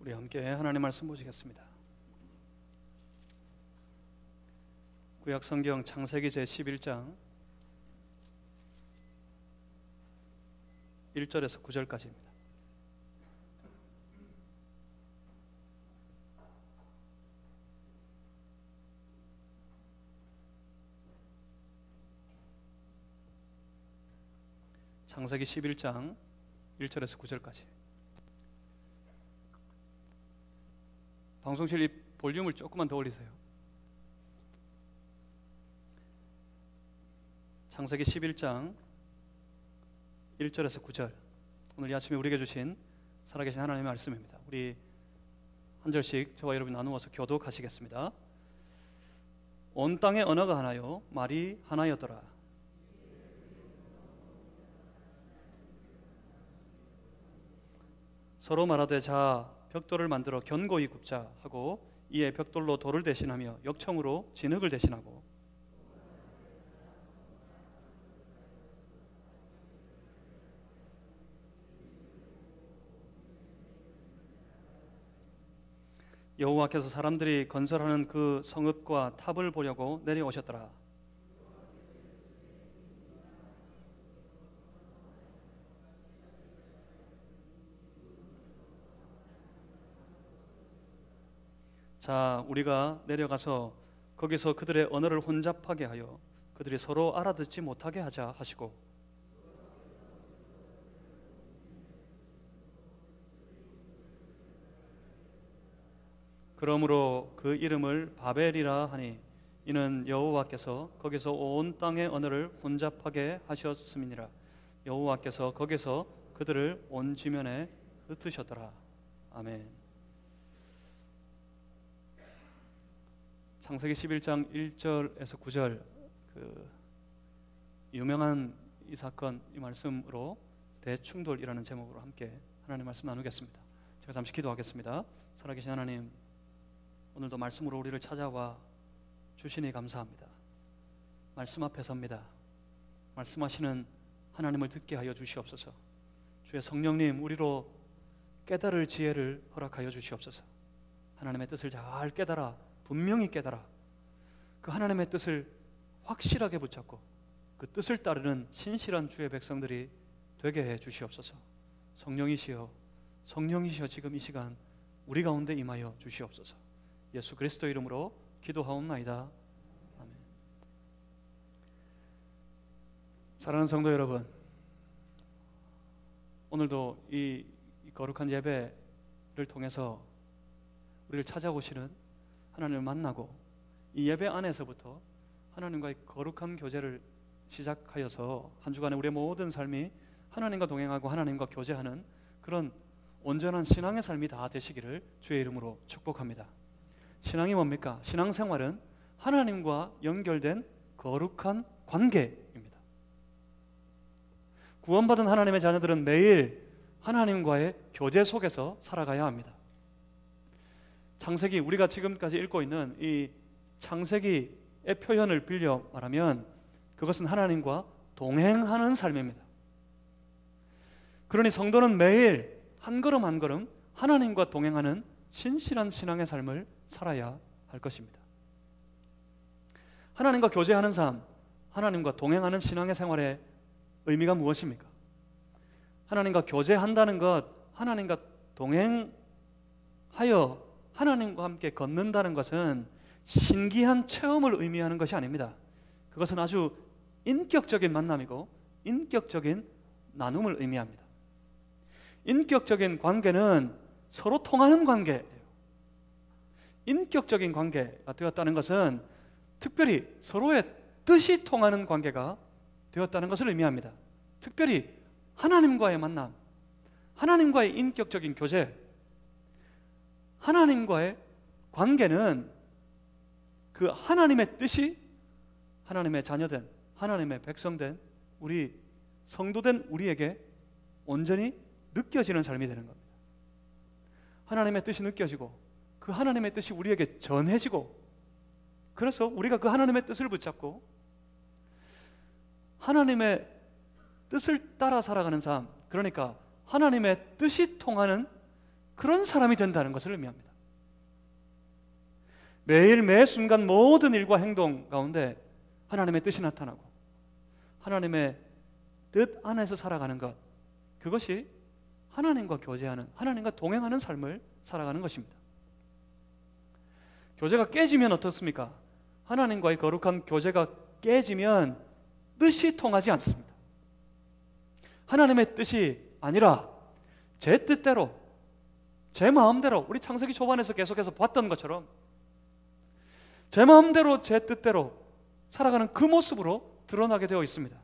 우리 함께 하나님 말씀 보시겠습니다. 구약 성경 창세기 제11장 1절에서 9절까지입니다. 창세기 11장 1절에서 9절까지. 방송실 이 볼륨을 조금만 더 올리세요. 창세기 11장 1절에서 9절. 오늘 이 아침에 우리에게 주신 살아계신 하나님의 말씀입니다. 우리 한 절씩 저와 여러분 나누어서 교독하시겠습니다. 온 땅에 언어가 하나요 말이 하나였더라. 서로 말하되 자 벽돌을 만들어 견고히 굽자 하고 이에 벽돌로 돌을 대신하며 역청으로 진흙을 대신하고 여호와께서 사람들이 건설하는 그 성읍과 탑을 보려고 내려오셨더라. 자, 우리가 내려가서 거기서 그들의 언어를 혼잡하게 하여 그들이 서로 알아듣지 못하게 하자 하시고 그러므로 그 이름을 바벨이라 하니 이는 여호와께서 거기서 온 땅의 언어를 혼잡하게 하셨음이니라. 여호와께서 거기서 그들을 온 지면에 흩으셨더라. 아멘. 창세기 11장 1절에서 9절 그 유명한 이 사건, 이 말씀으로 대충돌이라는 제목으로 함께 하나님의 말씀 나누겠습니다. 제가 잠시 기도하겠습니다. 살아계신 하나님, 오늘도 말씀으로 우리를 찾아와 주시니 감사합니다. 말씀 앞에 섭니다. 말씀하시는 하나님을 듣게 하여 주시옵소서. 주의 성령님, 우리로 깨달을 지혜를 허락하여 주시옵소서. 하나님의 뜻을 잘 깨달아, 분명히 깨달아 그 하나님의 뜻을 확실하게 붙잡고 그 뜻을 따르는 신실한 주의 백성들이 되게 해 주시옵소서. 성령이시여, 성령이시여, 지금 이 시간 우리 가운데 임하여 주시옵소서. 예수 그리스도 이름으로 기도하옵나이다. 아멘. 사랑하는 성도 여러분, 오늘도 이 거룩한 예배를 통해서 우리를 찾아오시는 하나님을 만나고 이 예배 안에서부터 하나님과의 거룩한 교제를 시작하여서 한 주간에 우리의 모든 삶이 하나님과 동행하고 하나님과 교제하는 그런 온전한 신앙의 삶이 다 되시기를 주의 이름으로 축복합니다. 신앙이 뭡니까? 신앙생활은 하나님과 연결된 거룩한 관계입니다. 구원받은 하나님의 자녀들은 매일 하나님과의 교제 속에서 살아가야 합니다. 창세기, 우리가 지금까지 읽고 있는 이 창세기의 표현을 빌려 말하면 그것은 하나님과 동행하는 삶입니다. 그러니 성도는 매일 한 걸음 한 걸음 하나님과 동행하는 신실한 신앙의 삶을 살아야 할 것입니다. 하나님과 교제하는 삶, 하나님과 동행하는 신앙의 생활의 의미가 무엇입니까? 하나님과 교제한다는 것, 하나님과 동행하여 하나님과 함께 걷는다는 것은 신기한 체험을 의미하는 것이 아닙니다. 그것은 아주 인격적인 만남이고 인격적인 나눔을 의미합니다. 인격적인 관계는 서로 통하는 관계예요. 인격적인 관계가 되었다는 것은 특별히 서로의 뜻이 통하는 관계가 되었다는 것을 의미합니다. 특별히 하나님과의 만남, 하나님과의 인격적인 교제, 하나님과의 관계는 그 하나님의 뜻이 하나님의 자녀된, 하나님의 백성된 우리 성도된 우리에게 온전히 느껴지는 삶이 되는 겁니다. 하나님의 뜻이 느껴지고 그 하나님의 뜻이 우리에게 전해지고 그래서 우리가 그 하나님의 뜻을 붙잡고 하나님의 뜻을 따라 살아가는 삶, 그러니까 하나님의 뜻이 통하는 그런 사람이 된다는 것을 의미합니다. 매일 매 순간 모든 일과 행동 가운데 하나님의 뜻이 나타나고 하나님의 뜻 안에서 살아가는 것, 그것이 하나님과 교제하는, 하나님과 동행하는 삶을 살아가는 것입니다. 교제가 깨지면 어떻습니까? 하나님과의 거룩한 교제가 깨지면 뜻이 통하지 않습니다. 하나님의 뜻이 아니라 제 뜻대로, 제 마음대로, 우리 창세기 초반에서 계속해서 봤던 것처럼 제 마음대로 제 뜻대로 살아가는 그 모습으로 드러나게 되어 있습니다.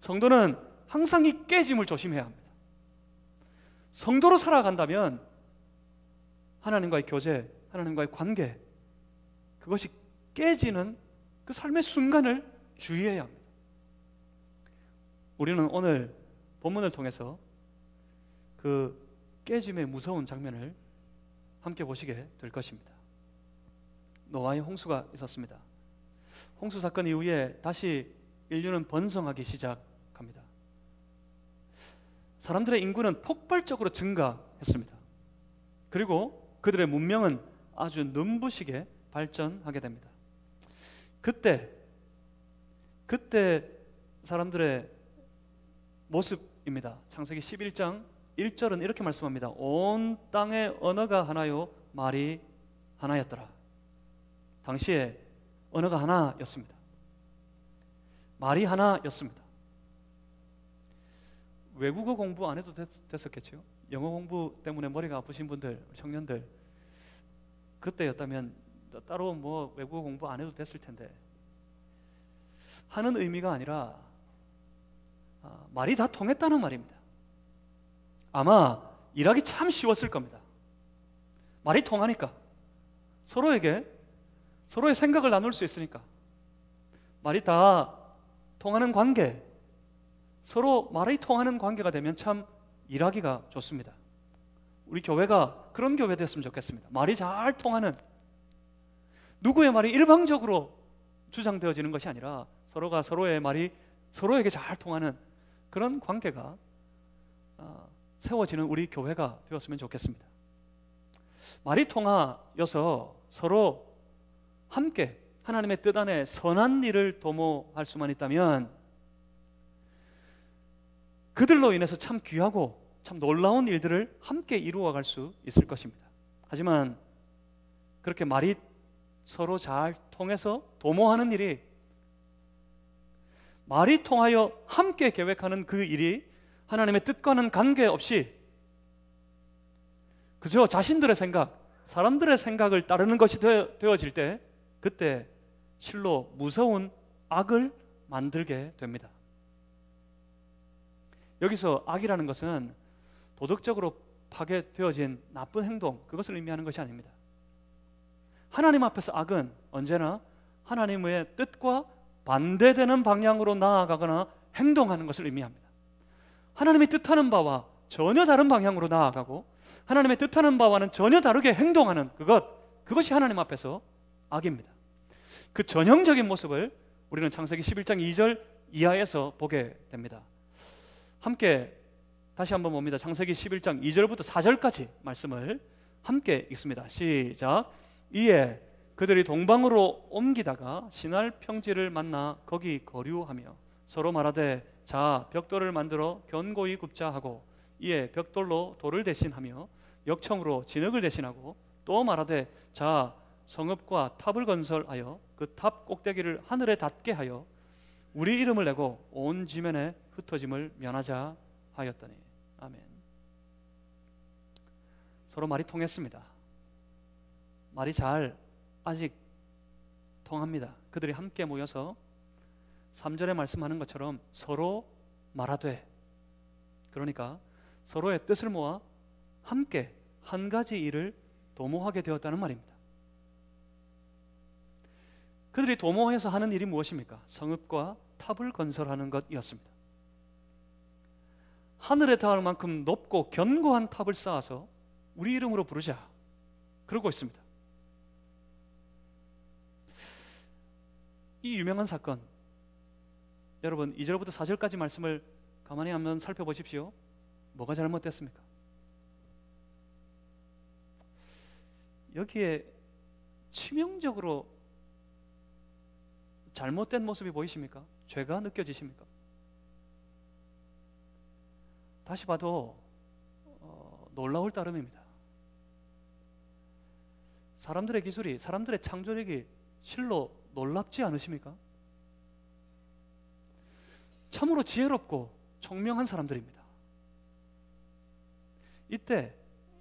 성도는 항상 이 깨짐을 조심해야 합니다. 성도로 살아간다면 하나님과의 교제, 하나님과의 관계, 그것이 깨지는 그 삶의 순간을 주의해야 합니다. 우리는 오늘 본문을 통해서 그 깨짐의 무서운 장면을 함께 보시게 될 것입니다. 노아의 홍수가 있었습니다. 홍수 사건 이후에 다시 인류는 번성하기 시작합니다. 사람들의 인구는 폭발적으로 증가했습니다. 그리고 그들의 문명은 아주 눈부시게 발전하게 됩니다. 그때 사람들의 모습입니다. 창세기 11장 1절은 이렇게 말씀합니다. 온 땅의 언어가 하나요 말이 하나였더라. 당시에 언어가 하나였습니다. 말이 하나였습니다. 외국어 공부 안 해도 됐었겠죠. 영어 공부 때문에 머리가 아프신 분들, 청년들, 그때였다면 따로 뭐 외국어 공부 안 해도 됐을 텐데, 하는 의미가 아니라 말이 다 통했다는 말입니다. 아마 일하기 참 쉬웠을 겁니다. 말이 통하니까, 서로의 생각을 나눌 수 있으니까, 말이 다 통하는 관계, 서로 말이 통하는 관계가 되면 참 일하기가 좋습니다. 우리 교회가 그런 교회 됐으면 좋겠습니다. 말이 잘 통하는, 누구의 말이 일방적으로 주장되어지는 것이 아니라 서로가 서로의 말이 서로에게 잘 통하는 그런 관계가 세워지는 우리 교회가 되었으면 좋겠습니다. 말이 통하여서 서로 함께 하나님의 뜻 안에 선한 일을 도모할 수만 있다면 그들로 인해서 참 귀하고 참 놀라운 일들을 함께 이루어갈 수 있을 것입니다. 하지만 그렇게 말이 서로 잘 통해서 도모하는 일이, 말이 통하여 함께 계획하는 그 일이 하나님의 뜻과는 관계없이 그저 자신들의 생각, 사람들의 생각을 따르는 것이 되어질 때, 그때 실로 무서운 악을 만들게 됩니다. 여기서 악이라는 것은 도덕적으로 파괴되어진 나쁜 행동, 그것을 의미하는 것이 아닙니다. 하나님 앞에서 악은 언제나 하나님의 뜻과 반대되는 방향으로 나아가거나 행동하는 것을 의미합니다. 하나님이 뜻하는 바와 전혀 다른 방향으로 나아가고 하나님의 뜻하는 바와는 전혀 다르게 행동하는 그것이 하나님 앞에서 악입니다. 그 전형적인 모습을 우리는 창세기 11장 2절 이하에서 보게 됩니다. 함께 다시 한번 봅니다. 창세기 11장 2절부터 4절까지 말씀을 함께 읽습니다. 시작. 이에 그들이 동방으로 옮기다가 시날 평지를 만나 거기 거류하며 서로 말하되 자 벽돌을 만들어 견고히 굽자 하고, 이에 벽돌로 돌을 대신하며 역청으로 진흙을 대신하고, 또 말하되 자 성읍과 탑을 건설하여 그 탑 꼭대기를 하늘에 닿게 하여 우리 이름을 내고 온 지면에 흩어짐을 면하자 하였더니. 아멘. 서로 말이 통했습니다. 말이 아직 통합니다. 그들이 함께 모여서 3절에 말씀하는 것처럼 서로 말하되, 그러니까 서로의 뜻을 모아 함께 한 가지 일을 도모하게 되었다는 말입니다. 그들이 도모해서 하는 일이 무엇입니까? 성읍과 탑을 건설하는 것이었습니다. 하늘에 닿을 만큼 높고 견고한 탑을 쌓아서 우리 이름으로 부르자, 그러고 있습니다. 이 유명한 사건, 여러분 2절부터 4절까지 말씀을 가만히 한번 살펴보십시오. 뭐가 잘못됐습니까? 여기에 치명적으로 잘못된 모습이 보이십니까? 죄가 느껴지십니까? 다시 봐도 놀라울 따름입니다. 사람들의 기술이, 사람들의 창조력이 실로 놀랍지 않으십니까? 참으로 지혜롭고 총명한 사람들입니다. 이때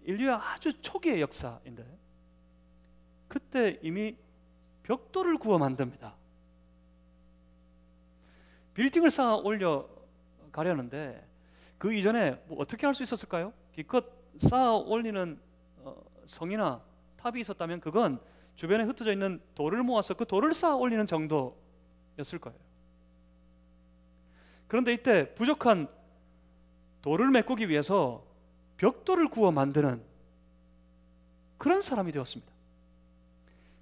인류의 아주 초기의 역사인데, 그때 이미 벽돌을 구워 만듭니다. 빌딩을 쌓아 올려 가려는데 그 이전에 뭐 어떻게 할 수 있었을까요? 기껏 쌓아 올리는 성이나 탑이 있었다면 그건 주변에 흩어져 있는 돌을 모아서 그 돌을 쌓아 올리는 정도였을 거예요. 그런데 이때 부족한 돌을 메꾸기 위해서 벽돌을 구워 만드는 그런 사람이 되었습니다.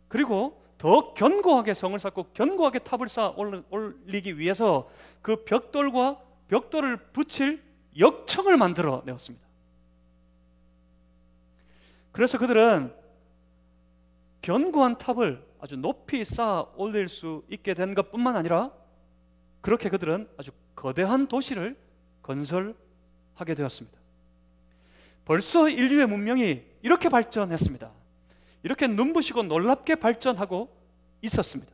그리고 더 견고하게 성을 쌓고 견고하게 탑을 쌓아 올리기 위해서 그 벽돌과 벽돌을 붙일 역청을 만들어 내었습니다. 그래서 그들은 견고한 탑을 아주 높이 쌓아 올릴 수 있게 된 것뿐만 아니라 그렇게 그들은 아주 거대한 도시를 건설하게 되었습니다. 벌써 인류의 문명이 이렇게 발전했습니다. 이렇게 눈부시고 놀랍게 발전하고 있었습니다.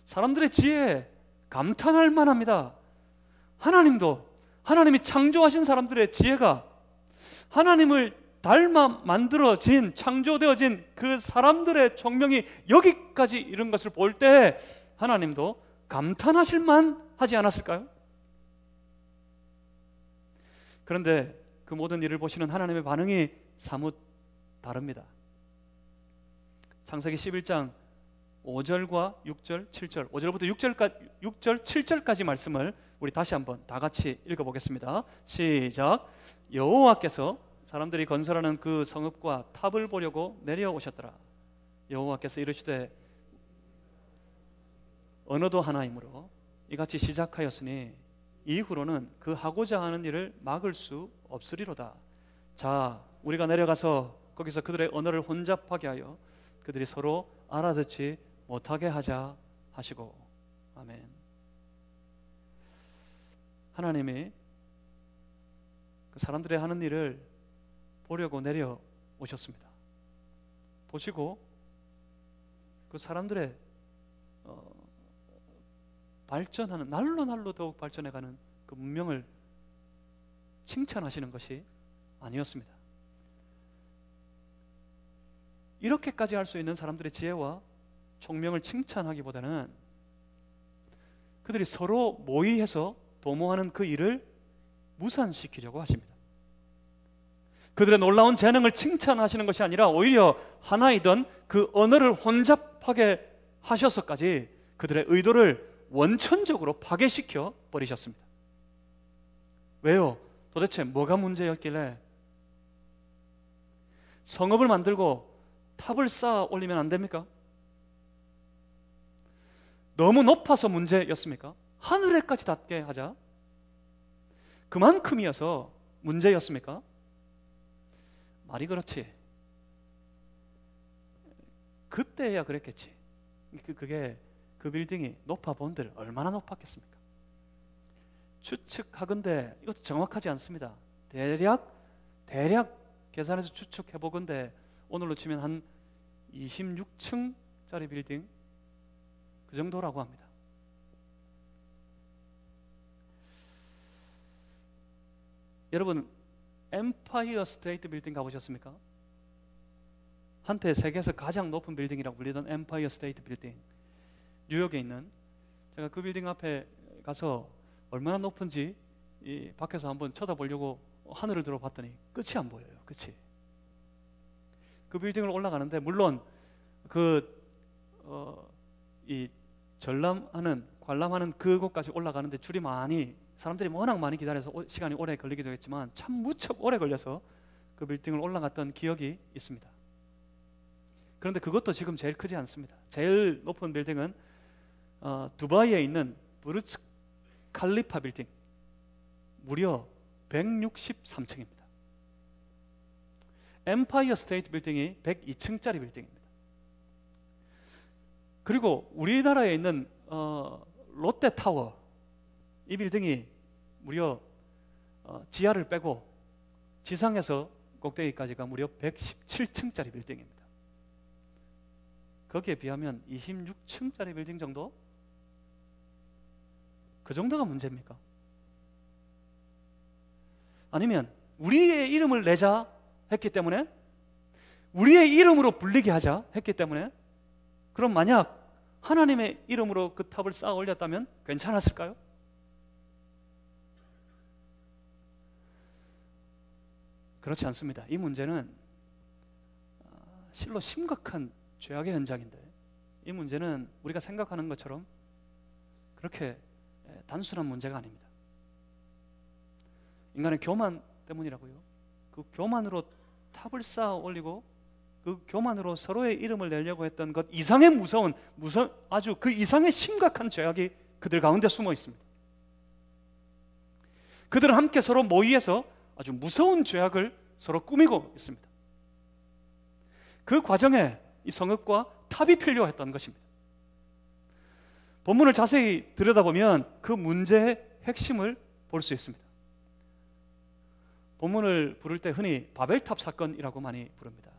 사람들의 지혜에 감탄할 만합니다. 하나님이 창조하신 사람들의 지혜가 하나님을 닮아 만들어진, 창조되어진 그 사람들의 총명이 여기까지 이른 것을 볼 때 하나님도 감탄하실 만하지 않았을까요? 그런데 그 모든 일을 보시는 하나님의 반응이 사뭇 다릅니다. 창세기 11장 5절과 6절, 7절, 5절부터 6절, 7절까지 말씀을 우리 다시 한번 다 같이 읽어보겠습니다. 시작. 여호와께서 사람들이 건설하는 그 성읍과 탑을 보려고 내려오셨더라. 여호와께서 이르시되 언어도 하나이므로 이같이 시작하였으니 이후로는 그 하고자 하는 일을 막을 수 없으리로다. 자, 우리가 내려가서 거기서 그들의 언어를 혼잡하게 하여 그들이 서로 알아듣지 못하게 하자 하시고. 아멘. 하나님이 그 사람들의 하는 일을 보려고 내려오셨습니다. 보시고 그 사람들의 발전하는, 날로 더욱 발전해가는 그 문명을 칭찬하시는 것이 아니었습니다. 이렇게까지 할 수 있는 사람들의 지혜와 총명을 칭찬하기보다는 그들이 서로 모의해서 도모하는 그 일을 무산시키려고 하십니다. 그들의 놀라운 재능을 칭찬하시는 것이 아니라 오히려 하나이던 그 언어를 혼잡하게 하셔서까지 그들의 의도를 원천적으로 파괴시켜 버리셨습니다. 왜요? 도대체 뭐가 문제였길래? 성읍을 만들고 탑을 쌓아 올리면 안 됩니까? 너무 높아서 문제였습니까? 하늘에까지 닿게 하자, 그만큼이어서 문제였습니까? 말이 그렇지. 그때야 그랬겠지. 그 빌딩이 높아 본들 얼마나 높았겠습니까? 추측하건대, 이것도 정확하지 않습니다. 대략 계산해서 추측해보건대 오늘로 치면 한 26층짜리 빌딩 그 정도라고 합니다. 여러분, 엠파이어 스테이트 빌딩 가보셨습니까? 한때 세계에서 가장 높은 빌딩이라고 불리던 엠파이어 스테이트 빌딩, 뉴욕에 있는, 제가 그 빌딩 앞에 가서 얼마나 높은지 이 밖에서 한번 쳐다보려고 하늘을 들어봤더니 끝이 안 보여요. 끝이. 그 빌딩을 올라가는데, 물론 이 관람하는 그곳까지 올라가는데 줄이 많이, 사람들이 워낙 많이 기다려서 시간이 오래 걸리기도 했지만 참 무척 오래 걸려서 그 빌딩을 올라갔던 기억이 있습니다. 그런데 그것도 지금 제일 크지 않습니다. 제일 높은 빌딩은 두바이에 있는 부르츠 칼리파 빌딩, 무려 163층입니다. 엠파이어 스테이트 빌딩이 102층짜리 빌딩입니다. 그리고 우리나라에 있는 롯데타워, 이 빌딩이 무려 지하를 빼고 지상에서 꼭대기까지가 무려 117층짜리 빌딩입니다. 거기에 비하면 26층짜리 빌딩 정도? 그 정도가 문제입니까? 아니면 우리의 이름을 내자 했기 때문에, 우리의 이름으로 불리게 하자 했기 때문에, 그럼 만약 하나님의 이름으로 그 탑을 쌓아 올렸다면 괜찮았을까요? 그렇지 않습니다. 이 문제는 실로 심각한 죄악의 현장인데, 이 문제는 우리가 생각하는 것처럼 그렇게 단순한 문제가 아닙니다. 인간의 교만 때문이라고요. 그 교만으로 탑을 쌓아 올리고 그 교만으로 서로의 이름을 내려고 했던 것 이상의 무서운 아주 그 이상의 심각한 죄악이 그들 가운데 숨어 있습니다. 그들은 함께 서로 모의해서 아주 무서운 죄악을 서로 꾸미고 있습니다. 그 과정에 이 성읍과 탑이 필요했던 것입니다. 본문을 자세히 들여다보면 그 문제의 핵심을 볼 수 있습니다. 본문을 부를 때 흔히 바벨탑 사건이라고 많이 부릅니다.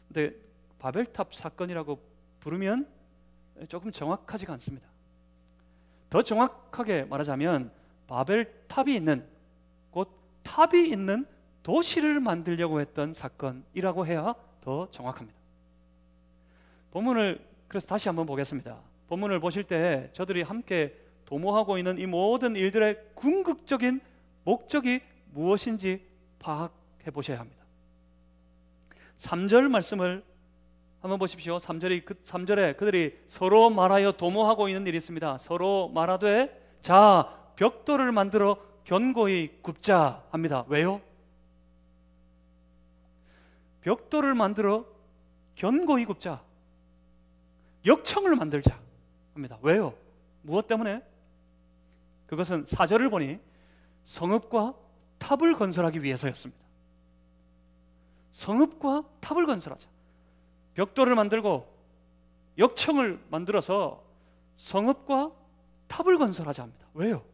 근데 바벨탑 사건이라고 부르면 조금 정확하지가 않습니다. 더 정확하게 말하자면 바벨탑이 있는, 곧 탑이 있는 도시를 만들려고 했던 사건이라고 해야 더 정확합니다. 본문을 그래서 다시 한번 보겠습니다. 본문을 보실 때 저들이 함께 도모하고 있는 이 모든 일들의 궁극적인 목적이 무엇인지 파악해 보셔야 합니다. 3절 말씀을 한번 보십시오. 3절에 그들이 서로 말하여 도모하고 있는 일이 있습니다. 서로 말하되 자 벽돌을 만들어 견고히 굽자 합니다. 왜요? 벽돌을 만들어 견고히 굽자, 역청을 만들자 합니다. 왜요? 무엇 때문에? 그것은 4절을 보니 성읍과 탑을 건설하기 위해서였습니다. 성읍과 탑을 건설하자. 벽돌을 만들고 역청을 만들어서 성읍과 탑을 건설하자 합니다. 왜요?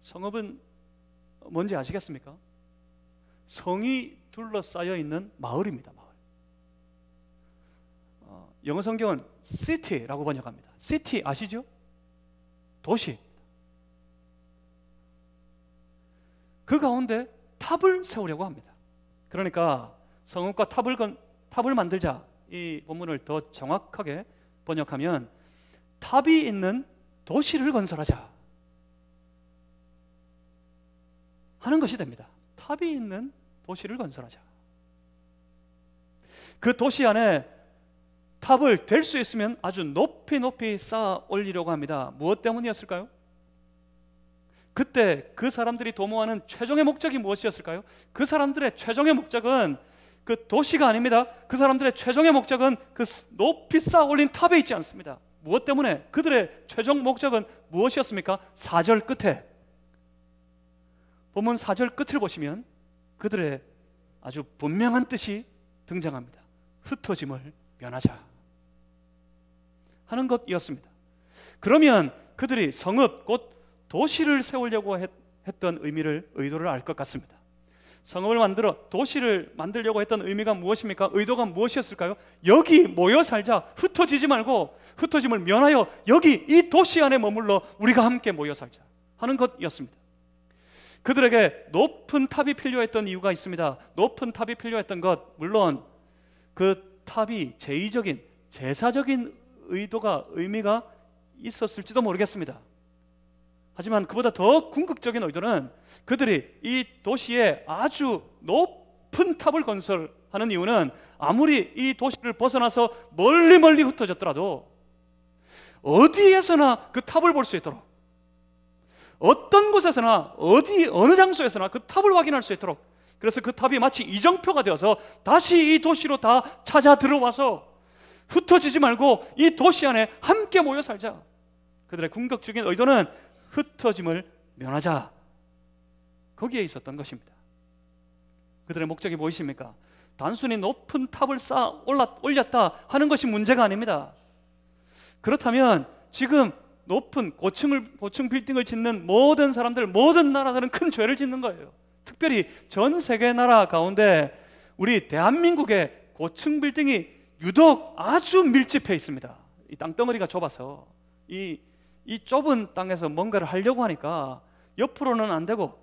성읍은 뭔지 아시겠습니까? 성이 둘러싸여 있는 마을입니다. 마을. 영어 성경은 city라고 번역합니다. city 아시죠? 도시. 그 가운데 탑을 세우려고 합니다. 그러니까 성읍과 탑을 만들자, 이 본문을 더 정확하게 번역하면 탑이 있는 도시를 건설하자 하는 것이 됩니다. 탑이 있는 도시를 건설하자. 그 도시 안에 탑을 될 수 있으면 아주 높이 쌓아 올리려고 합니다. 무엇 때문이었을까요? 그때 그 사람들이 도모하는 최종의 목적이 무엇이었을까요? 그 사람들의 최종의 목적은 그 도시가 아닙니다. 그 사람들의 최종의 목적은 그 높이 쌓아 올린 탑에 있지 않습니다. 무엇 때문에? 그들의 최종 목적은 무엇이었습니까? 4절 끝에, 본문 4절 끝을 보시면 그들의 아주 분명한 뜻이 등장합니다. 흩어짐을 면하자 하는 것이었습니다. 그러면 그들이 성읍, 곧 도시를 세우려고 했던 의도를 알 것 같습니다. 성읍을 만들어 도시를 만들려고 했던 의미가 무엇입니까? 의도가 무엇이었을까요? 여기 모여 살자, 흩어지지 말고 흩어짐을 면하여 여기 이 도시 안에 머물러 우리가 함께 모여 살자 하는 것이었습니다. 그들에게 높은 탑이 필요했던 이유가 있습니다. 높은 탑이 필요했던 것, 물론 그 탑이 제의적인, 제사적인 의미가 있었을지도 모르겠습니다. 하지만 그보다 더 궁극적인 의도는 그들이 이 도시에 아주 높은 탑을 건설하는 이유는 아무리 이 도시를 벗어나서 멀리 흩어졌더라도 어디에서나 그 탑을 볼 수 있도록, 어떤 곳에서나 어느 장소에서나 그 탑을 확인할 수 있도록, 그래서 그 탑이 마치 이정표가 되어서 다시 이 도시로 다 찾아 들어와서 흩어지지 말고 이 도시 안에 함께 모여 살자. 그들의 궁극적인 의도는 흩어짐을 면하자 거기에 있었던 것입니다. 그들의 목적이 무엇입니까? 단순히 높은 탑을 쌓아 올렸다 하는 것이 문제가 아닙니다. 그렇다면 지금 높은 고층 빌딩을 짓는 모든 사람들, 모든 나라들은 큰 죄를 짓는 거예요. 특별히 전 세계 나라 가운데 우리 대한민국의 고층 빌딩이 유독 아주 밀집해 있습니다. 이 땅덩어리가 좁아서 이 좁은 땅에서 뭔가를 하려고 하니까 옆으로는 안 되고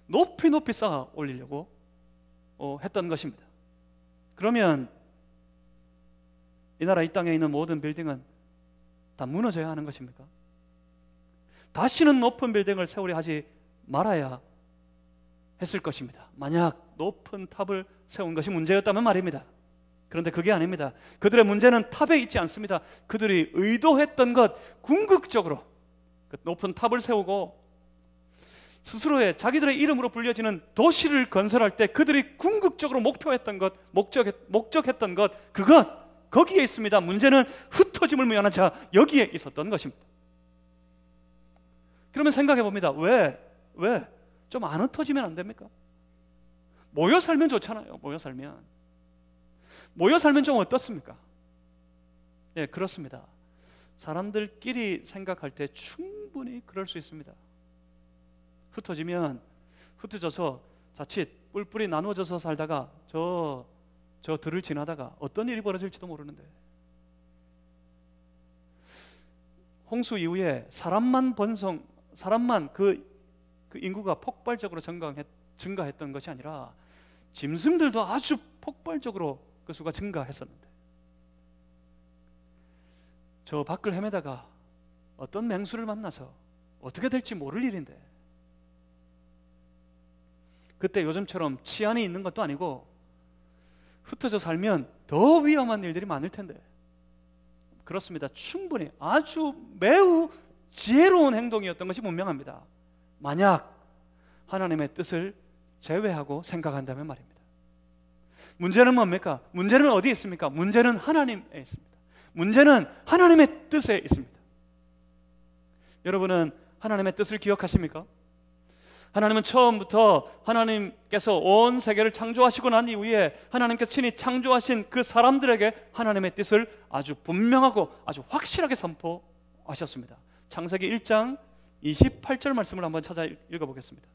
높이 쌓아 올리려고 했던 것입니다. 그러면 이 나라 이 땅에 있는 모든 빌딩은 다 무너져야 하는 것입니까? 다시는 높은 빌딩을 세우려 하지 말아야 했을 것입니다. 만약 높은 탑을 세운 것이 문제였다면 말입니다. 그런데 그게 아닙니다. 그들의 문제는 탑에 있지 않습니다. 그들이 의도했던 것, 궁극적으로 그 높은 탑을 세우고 스스로의 자기들의 이름으로 불려지는 도시를 건설할 때 그들이 궁극적으로 목표했던 것, 목적했던 것, 거기에 있습니다. 문제는 흩어짐을 면한 자, 여기에 있었던 것입니다. 그러면 생각해 봅니다. 왜 좀 안 흩어지면 안 됩니까? 모여 살면 좋잖아요. 모여 살면 좀 어떻습니까? 예, 그렇습니다. 사람들끼리 생각할 때 충분히 그럴 수 있습니다. 흩어져서 자칫 뿔뿔이 나누어져서 살다가 저 들을 지나다가 어떤 일이 벌어질지도 모르는데, 홍수 이후에 사람만 그 인구가 폭발적으로 증가했던 것이 아니라 짐승들도 아주 폭발적으로 그 수가 증가했었는데, 저 밖을 헤매다가 어떤 맹수를 만나서 어떻게 될지 모를 일인데, 그때 요즘처럼 치안이 있는 것도 아니고 흩어져 살면 더 위험한 일들이 많을 텐데, 그렇습니다. 충분히 아주 매우 지혜로운 행동이었던 것이 분명합니다. 만약 하나님의 뜻을 제외하고 생각한다면 말입니다. 문제는 뭡니까? 문제는 어디에 있습니까? 문제는 하나님에 있습니다. 문제는 하나님의 뜻에 있습니다. 여러분은 하나님의 뜻을 기억하십니까? 하나님은 처음부터 하나님께서 온 세계를 창조하시고 난 이후에 하나님께서 친히 창조하신 그 사람들에게 하나님의 뜻을 아주 분명하고 아주 확실하게 선포하셨습니다. 창세기 1장 28절 말씀을 한번 찾아 읽어보겠습니다.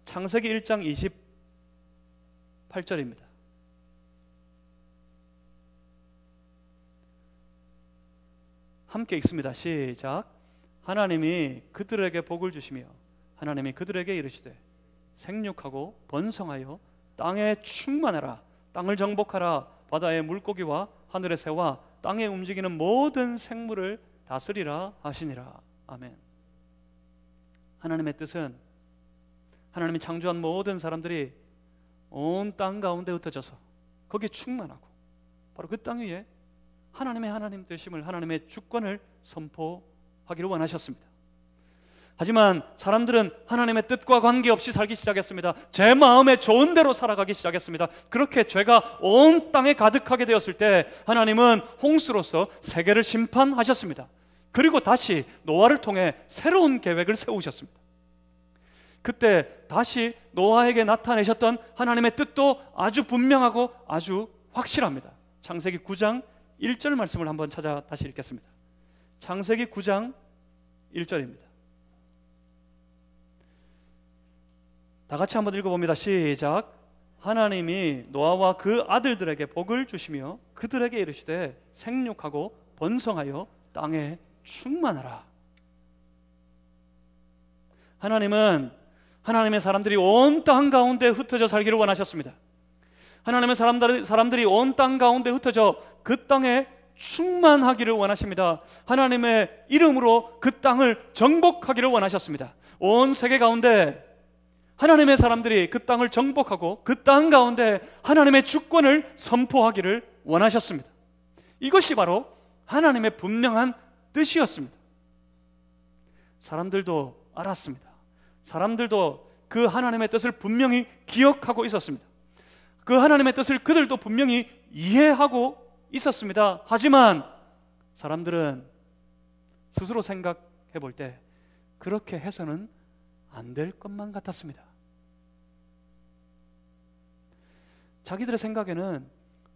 창세기 1장 28절입니다. 함께 읽습니다. 시작. 하나님이 그들에게 복을 주시며 하나님이 그들에게 이르시되 생육하고 번성하여 땅에 충만하라. 땅을 정복하라. 바다의 물고기와 하늘의 새와 땅에 움직이는 모든 생물을 다스리라 하시니라. 아멘. 하나님의 뜻은 하나님이 창조한 모든 사람들이 온 땅 가운데 흩어져서 거기에 충만하고 바로 그 땅 위에 하나님의 하나님 되심을, 하나님의 주권을 선포하기를 원하셨습니다. 하지만 사람들은 하나님의 뜻과 관계없이 살기 시작했습니다. 제 마음에 좋은 대로 살아가기 시작했습니다. 그렇게 죄가 온 땅에 가득하게 되었을 때 하나님은 홍수로서 세계를 심판하셨습니다. 그리고 다시 노아를 통해 새로운 계획을 세우셨습니다. 그때 다시 노아에게 나타내셨던 하나님의 뜻도 아주 분명하고 아주 확실합니다. 창세기 9장 1절 말씀을 한번 찾아 다시 읽겠습니다. 창세기 9장 1절입니다. 다 같이 한번 읽어봅니다. 시작. 하나님이 노아와 그 아들들에게 복을 주시며 그들에게 이르시되 생육하고 번성하여 땅에 충만하라. 하나님은 하나님의 사람들이 온 땅 가운데 흩어져 살기를 원하셨습니다. 하나님의 사람들이 온 땅 가운데 흩어져 그 땅에 충만하기를 원하십니다. 하나님의 이름으로 그 땅을 정복하기를 원하셨습니다. 온 세계 가운데 하나님의 사람들이 그 땅을 정복하고 그 땅 가운데 하나님의 주권을 선포하기를 원하셨습니다. 이것이 바로 하나님의 분명한 뜻이었습니다. 사람들도 알았습니다. 사람들도 그 하나님의 뜻을 분명히 기억하고 있었습니다. 그 하나님의 뜻을 그들도 분명히 이해하고 있었습니다. 하지만 사람들은 스스로 생각해 볼 때 그렇게 해서는 안 될 것만 같았습니다. 자기들의 생각에는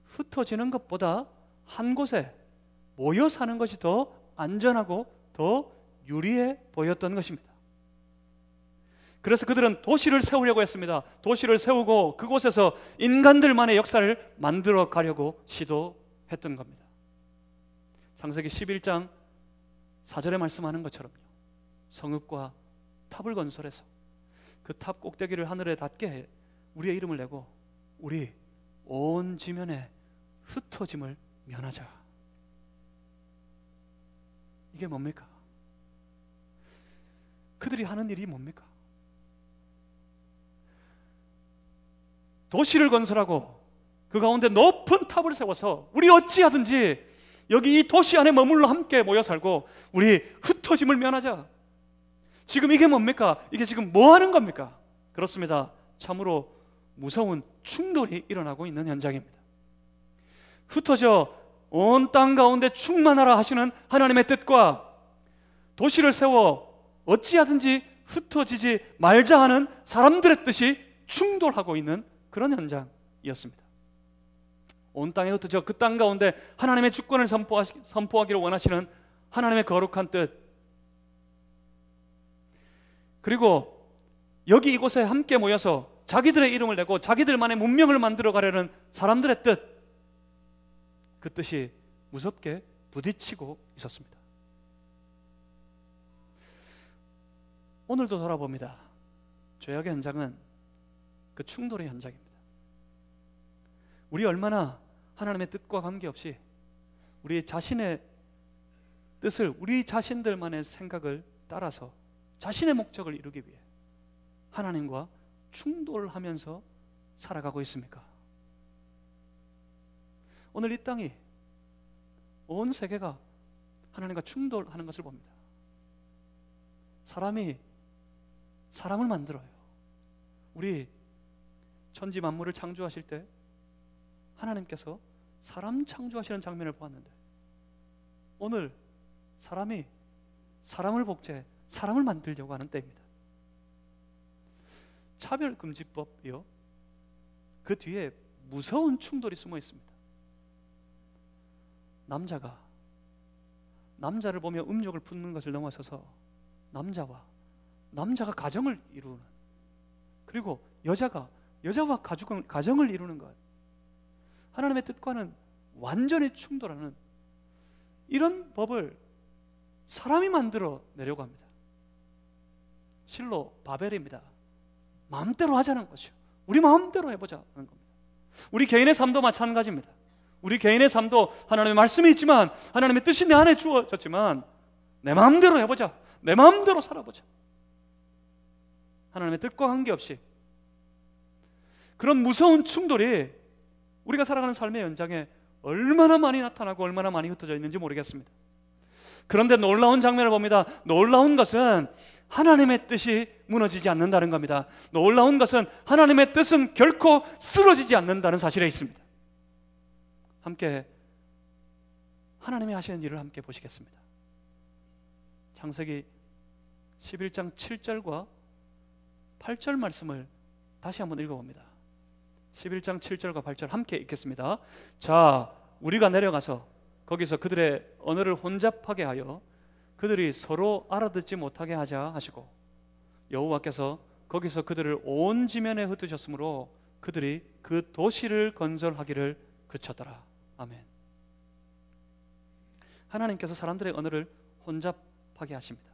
흩어지는 것보다 한 곳에 모여 사는 것이 더 안전하고 더 유리해 보였던 것입니다. 그래서 그들은 도시를 세우려고 했습니다. 도시를 세우고 그곳에서 인간들만의 역사를 만들어 가려고 시도했던 겁니다. 창세기 11장 4절에 말씀하는 것처럼요, 성읍과 탑을 건설해서 그 탑 꼭대기를 하늘에 닿게 해 우리의 이름을 내고 우리 온 지면에 흩어짐을 면하자. 이게 뭡니까? 그들이 하는 일이 뭡니까? 도시를 건설하고 그 가운데 높은 탑을 세워서 우리 어찌하든지 여기 이 도시 안에 머물러 함께 모여 살고 우리 흩어짐을 면하자. 지금 이게 뭡니까? 이게 지금 뭐 하는 겁니까? 그렇습니다. 참으로 무서운 충돌이 일어나고 있는 현장입니다. 흩어져 온 땅 가운데 충만하라 하시는 하나님의 뜻과 도시를 세워 어찌하든지 흩어지지 말자 하는 사람들의 뜻이 충돌하고 있는 그런 현장이었습니다. 온 땅에 흩어져 그 땅 가운데 하나님의 주권을 선포하기를 원하시는 하나님의 거룩한 뜻, 그리고 여기 이곳에 함께 모여서 자기들의 이름을 내고 자기들만의 문명을 만들어 가려는 사람들의 뜻, 그 뜻이 무섭게 부딪히고 있었습니다. 오늘도 돌아봅니다. 죄악의 현장은 그 충돌의 현장입니다. 우리 얼마나 하나님의 뜻과 관계없이 우리 자신의 뜻을, 우리 자신들만의 생각을 따라서 자신의 목적을 이루기 위해 하나님과 충돌하면서 살아가고 있습니까? 오늘 이 땅이, 온 세계가 하나님과 충돌하는 것을 봅니다. 사람이 사람을 만들어요. 우리 천지 만물을 창조하실 때 하나님께서 사람 창조하시는 장면을 보았는데 오늘 사람이 사람을 복제해 사람을 만들려고 하는 때입니다. 차별금지법이요, 그 뒤에 무서운 충돌이 숨어 있습니다. 남자가 남자를 보며 음욕을 품는 것을 넘어서서 남자가 가정을 이루는, 그리고 여자가 여자와 가정을 이루는 것, 하나님의 뜻과는 완전히 충돌하는 이런 법을 사람이 만들어 내려고 합니다. 실로 바벨입니다. 마음대로 하자는 것이요, 우리 마음대로 해보자는 겁니다. 우리 개인의 삶도 마찬가지입니다. 우리 개인의 삶도 하나님의 말씀이 있지만, 하나님의 뜻이 내 안에 주어졌지만 내 마음대로 해보자, 내 마음대로 살아보자. 하나님의 뜻과 관계없이 그런 무서운 충돌이 우리가 살아가는 삶의 현장에 얼마나 많이 나타나고 얼마나 많이 흩어져 있는지 모르겠습니다. 그런데 놀라운 장면을 봅니다. 놀라운 것은 하나님의 뜻이 무너지지 않는다는 겁니다. 놀라운 것은 하나님의 뜻은 결코 쓰러지지 않는다는 사실에 있습니다. 함께 하나님이 하시는 일을 함께 보시겠습니다. 창세기 11장 7절과 8절 말씀을 다시 한번 읽어봅니다. 11장 7절과 8절 함께 읽겠습니다. 자, 우리가 내려가서 거기서 그들의 언어를 혼잡하게 하여 그들이 서로 알아듣지 못하게 하자 하시고, 여호와께서 거기서 그들을 온 지면에 흩으셨으므로 그들이 그 도시를 건설하기를 그쳤더라. 아멘. 하나님께서 사람들의 언어를 혼잡하게 하십니다.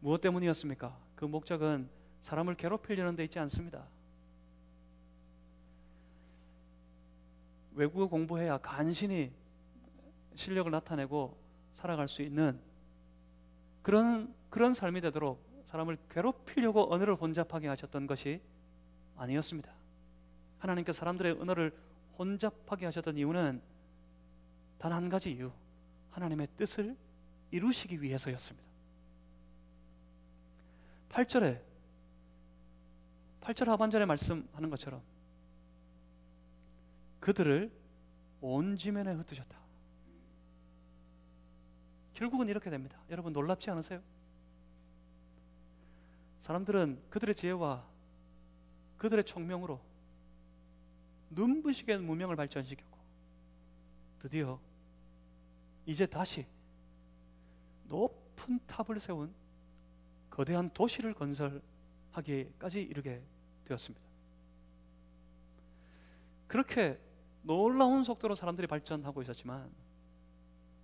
무엇 때문이었습니까? 그 목적은 사람을 괴롭히려는 데 있지 않습니다. 외국어 공부해야 간신히 실력을 나타내고 살아갈 수 있는 그런 삶이 되도록 사람을 괴롭히려고 언어를 혼잡하게 하셨던 것이 아니었습니다. 하나님께서 사람들의 언어를 혼잡하게 하셨던 이유는 단 한 가지 이유, 하나님의 뜻을 이루시기 위해서였습니다. 8절 하반절에 말씀하는 것처럼 그들을 온 지면에 흩으셨다. 결국은 이렇게 됩니다. 여러분 놀랍지 않으세요? 사람들은 그들의 지혜와 그들의 총명으로 눈부시게 문명을 발전시켰고 드디어 이제 다시 높은 탑을 세운 거대한 도시를 건설하기까지 이르게 되었습니다. 그렇게 놀라운 속도로 사람들이 발전하고 있었지만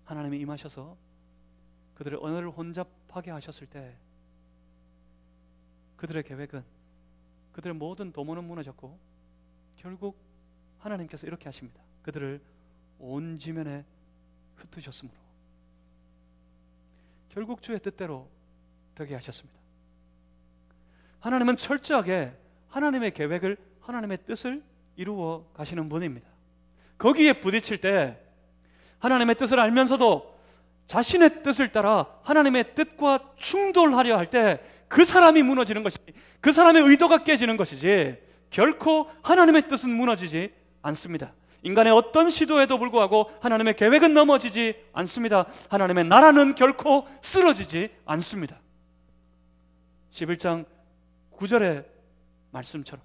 하나님이 임하셔서 그들의 언어를 혼잡하게 하셨을 때 그들의 계획은, 그들의 모든 도모는 무너졌고 결국 하나님께서 이렇게 하십니다. 그들을 온 지면에 흩으셨으므로 결국 주의 뜻대로 되게 하셨습니다. 하나님은 철저하게 하나님의 계획을, 하나님의 뜻을 이루어 가시는 분입니다. 거기에 부딪힐 때 하나님의 뜻을 알면서도 자신의 뜻을 따라 하나님의 뜻과 충돌하려 할 때 그 사람이 무너지는 것이지, 그 사람의 의도가 깨지는 것이지 결코 하나님의 뜻은 무너지지 않습니다. 인간의 어떤 시도에도 불구하고 하나님의 계획은 넘어지지 않습니다. 하나님의 나라는 결코 쓰러지지 않습니다. 11장 9절의 말씀처럼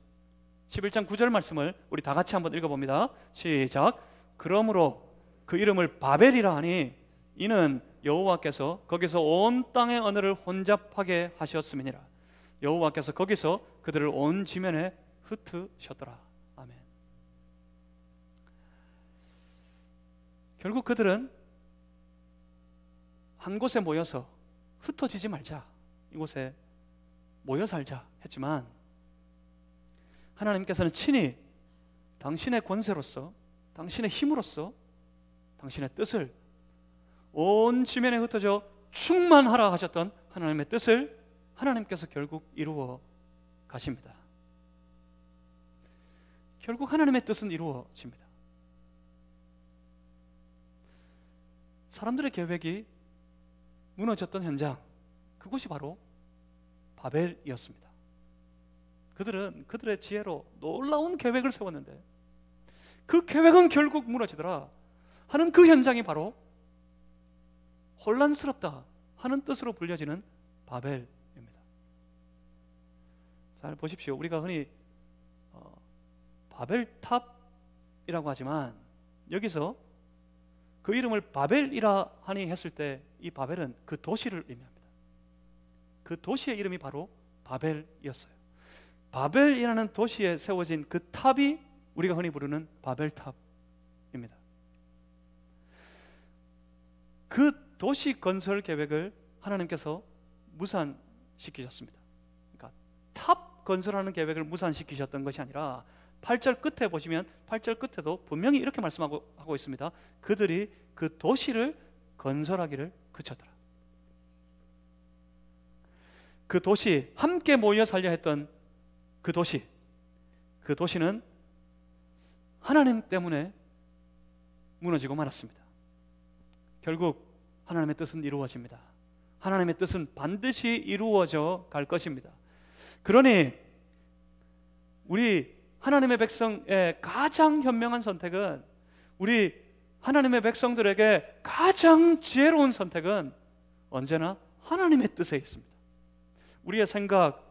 11장 9절 말씀을 우리 다 같이 한번 읽어봅니다. 시작. 그러므로 그 이름을 바벨이라 하니 이는 여호와께서 거기서 온 땅의 언어를 혼잡하게 하셨음이니라. 여호와께서 거기서 그들을 온 지면에 흩으셨더라. 아멘. 결국 그들은 한 곳에 모여서 흩어지지 말자, 이곳에 모여 살자 했지만 하나님께서는 친히 당신의 권세로서, 당신의 힘으로서 당신의 뜻을 온 지면에 흩어져 충만하라 하셨던 하나님의 뜻을 하나님께서 결국 이루어 가십니다. 결국 하나님의 뜻은 이루어집니다. 사람들의 계획이 무너졌던 현장, 그곳이 바로 바벨이었습니다. 그들은 그들의 지혜로 놀라운 계획을 세웠는데 그 계획은 결국 무너지더라 하는 그 현장이 바로 혼란스럽다 하는 뜻으로 불려지는 바벨입니다. 잘 보십시오. 우리가 흔히 바벨탑이라고 하지만 여기서 그 이름을 바벨이라 하니 했을 때 이 바벨은 그 도시를 의미합니다. 그 도시의 이름이 바로 바벨이었어요. 바벨이라는 도시에 세워진 그 탑이 우리가 흔히 부르는 바벨탑입니다. 그 도시 건설 계획을 하나님께서 무산시키셨습니다. 그러니까 탑 건설하는 계획을 무산시키셨던 것이 아니라 8절 끝에 보시면 8절 끝에도 분명히 이렇게 말씀하고 있습니다. 그들이 그 도시를 건설하기를 그쳤더라. 그 도시, 함께 모여 살려 했던 그 도시는 하나님 때문에 무너지고 말았습니다. 결국 하나님의 뜻은 이루어집니다. 하나님의 뜻은 반드시 이루어져 갈 것입니다. 그러니 우리 하나님의 백성의 가장 현명한 선택은, 우리 하나님의 백성들에게 가장 지혜로운 선택은 언제나 하나님의 뜻에 있습니다. 우리의 생각,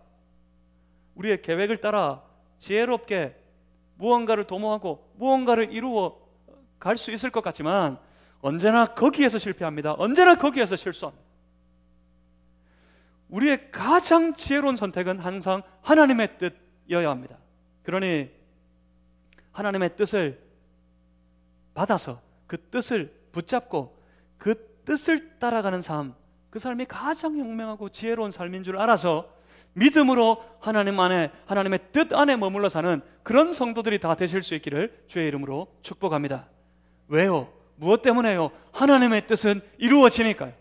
우리의 계획을 따라 지혜롭게 무언가를 도모하고 무언가를 이루어 갈 수 있을 것 같지만 언제나 거기에서 실패합니다. 언제나 거기에서 실수합니다. 우리의 가장 지혜로운 선택은 항상 하나님의 뜻이어야 합니다. 그러니 하나님의 뜻을 받아서 그 뜻을 붙잡고 그 뜻을 따라가는 삶, 그 삶이 가장 현명하고 지혜로운 삶인 줄 알아서 믿음으로 하나님 안에, 하나님의 뜻 안에 머물러 사는 그런 성도들이 다 되실 수 있기를 주의 이름으로 축복합니다. 왜요? 무엇 때문에요? 하나님의 뜻은 이루어지니까요.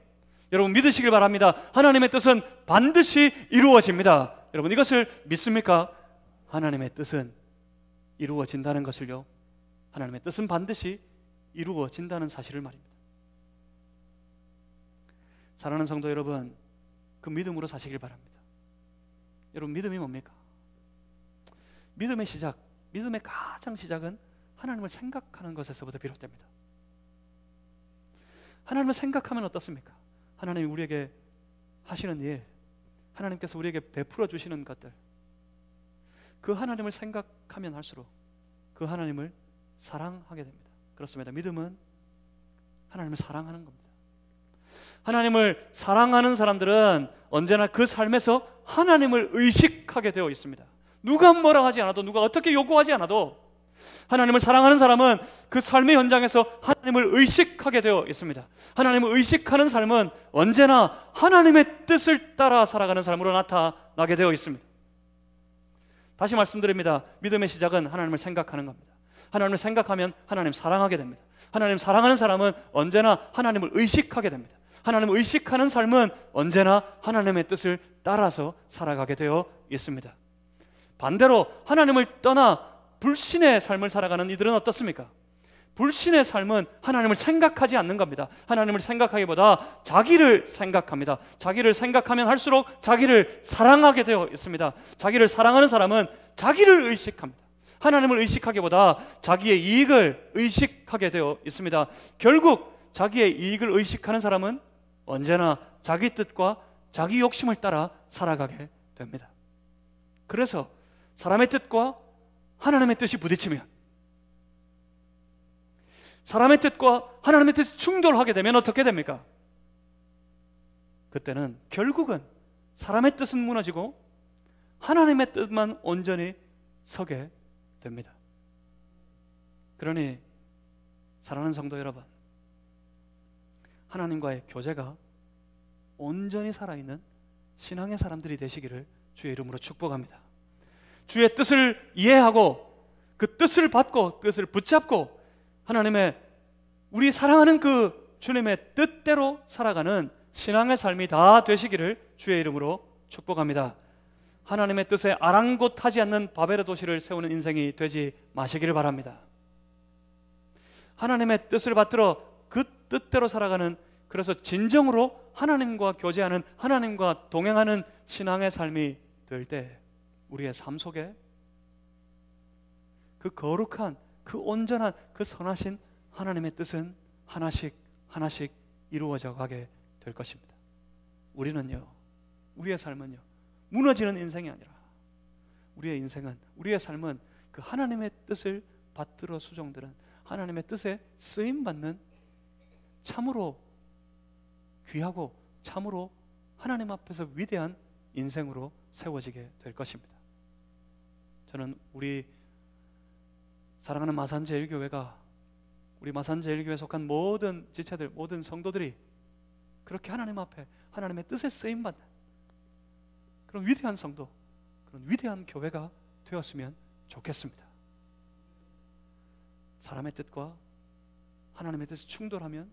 여러분 믿으시길 바랍니다. 하나님의 뜻은 반드시 이루어집니다. 여러분 이것을 믿습니까? 하나님의 뜻은 이루어진다는 것을요, 하나님의 뜻은 반드시 이루어진다는 사실을 말입니다. 사랑하는 성도 여러분, 그 믿음으로 사시길 바랍니다. 여러분 믿음이 뭡니까? 믿음의 시작, 믿음의 가장 시작은 하나님을 생각하는 것에서부터 비롯됩니다. 하나님을 생각하면 어떻습니까? 하나님이 우리에게 하시는 일, 하나님께서 우리에게 베풀어 주시는 것들, 그 하나님을 생각하면 할수록 그 하나님을 사랑하게 됩니다. 그렇습니다. 믿음은 하나님을 사랑하는 겁니다. 하나님을 사랑하는 사람들은 언제나 그 삶에서 하나님을 의식하게 되어 있습니다. 누가 뭐라 하지 않아도, 누가 어떻게 요구하지 않아도 하나님을 사랑하는 사람은 그 삶의 현장에서 하나님을 의식하게 되어 있습니다. 하나님을 의식하는 삶은 언제나 하나님의 뜻을 따라 살아가는 삶으로 나타나게 되어 있습니다. 다시 말씀드립니다. 믿음의 시작은 하나님을 생각하는 겁니다. 하나님을 생각하면 하나님 사랑하게 됩니다. 하나님 사랑하는 사람은 언제나 하나님을 의식하게 됩니다. 하나님을 의식하는 삶은 언제나 하나님의 뜻을 따라서 살아가게 되어 있습니다. 반대로 하나님을 떠나 불신의 삶을 살아가는 이들은 어떻습니까? 불신의 삶은 하나님을 생각하지 않는 겁니다. 하나님을 생각하기보다 자기를 생각합니다. 자기를 생각하면 할수록 자기를 사랑하게 되어 있습니다. 자기를 사랑하는 사람은 자기를 의식합니다. 하나님을 의식하기보다 자기의 이익을 의식하게 되어 있습니다. 결국 자기의 이익을 의식하는 사람은 언제나 자기 뜻과 자기 욕심을 따라 살아가게 됩니다. 그래서 사람의 뜻과 하나님의 뜻이 부딪히면, 사람의 뜻과 하나님의 뜻이 충돌하게 되면 어떻게 됩니까? 그때는 결국은 사람의 뜻은 무너지고 하나님의 뜻만 온전히 서게 됩니다. 그러니 사랑하는 성도 여러분, 하나님과의 교제가 온전히 살아있는 신앙의 사람들이 되시기를 주의 이름으로 축복합니다. 주의 뜻을 이해하고 그 뜻을 받고 뜻을 붙잡고 하나님의, 우리 사랑하는 그 주님의 뜻대로 살아가는 신앙의 삶이 다 되시기를 주의 이름으로 축복합니다. 하나님의 뜻에 아랑곳하지 않는 바벨의 도시를 세우는 인생이 되지 마시기를 바랍니다. 하나님의 뜻을 받들어 그 뜻대로 살아가는, 그래서 진정으로 하나님과 교제하는, 하나님과 동행하는 신앙의 삶이 될 때 우리의 삶 속에 그 거룩한, 그 온전한, 그 선하신 하나님의 뜻은 하나씩 하나씩 이루어져 가게 될 것입니다. 우리는요, 우리의 삶은요, 무너지는 인생이 아니라 우리의 인생은, 우리의 삶은 그 하나님의 뜻을 받들어 수종들은 하나님의 뜻에 쓰임받는 참으로 귀하고 참으로 하나님 앞에서 위대한 인생으로 세워지게 될 것입니다. 저는 우리 사랑하는 마산제일교회가, 우리 마산제일교회에 속한 모든 지체들, 모든 성도들이 그렇게 하나님 앞에 하나님의 뜻에 쓰임받는 그런 위대한 성도, 그런 위대한 교회가 되었으면 좋겠습니다. 사람의 뜻과 하나님의 뜻이 충돌하면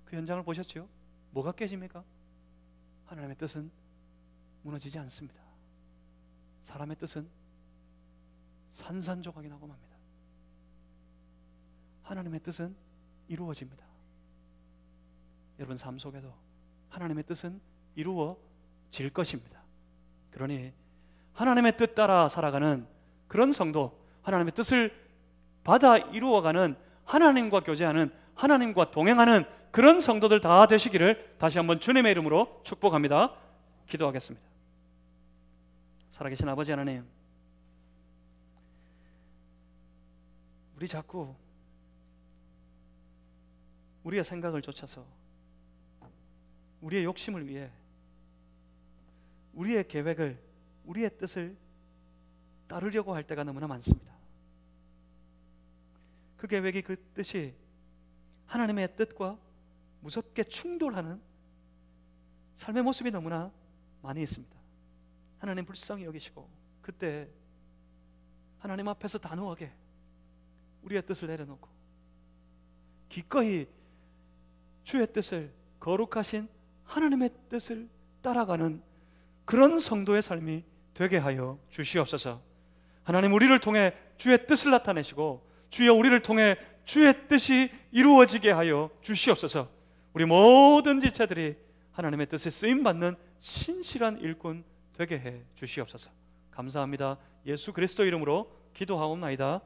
그 현장을 보셨죠? 뭐가 깨집니까? 하나님의 뜻은 무너지지 않습니다. 사람의 뜻은 산산조각이 나고 맙니다. 하나님의 뜻은 이루어집니다. 여러분 삶 속에도 하나님의 뜻은 이루어질 것입니다. 그러니 하나님의 뜻 따라 살아가는 그런 성도, 하나님의 뜻을 받아 이루어가는, 하나님과 교제하는, 하나님과 동행하는 그런 성도들 다 되시기를 다시 한번 주님의 이름으로 축복합니다. 기도하겠습니다. 살아계신 아버지 하나님, 우리 자꾸 우리의 생각을 쫓아서 우리의 욕심을 위해 우리의 계획을, 우리의 뜻을 따르려고 할 때가 너무나 많습니다. 그 계획이, 그 뜻이 하나님의 뜻과 무섭게 충돌하는 삶의 모습이 너무나 많이 있습니다. 하나님 불쌍히 여기시고 그때 하나님 앞에서 단호하게 우리의 뜻을 내려놓고 기꺼이 주의 뜻을, 거룩하신 하나님의 뜻을 따라가는 그런 성도의 삶이 되게 하여 주시옵소서. 하나님, 우리를 통해 주의 뜻을 나타내시고 주여 우리를 통해 주의 뜻이 이루어지게 하여 주시옵소서. 우리 모든 지체들이 하나님의 뜻에 쓰임받는 신실한 일꾼 되게 해 주시옵소서. 감사합니다. 예수 그리스도 이름으로 기도하옵나이다.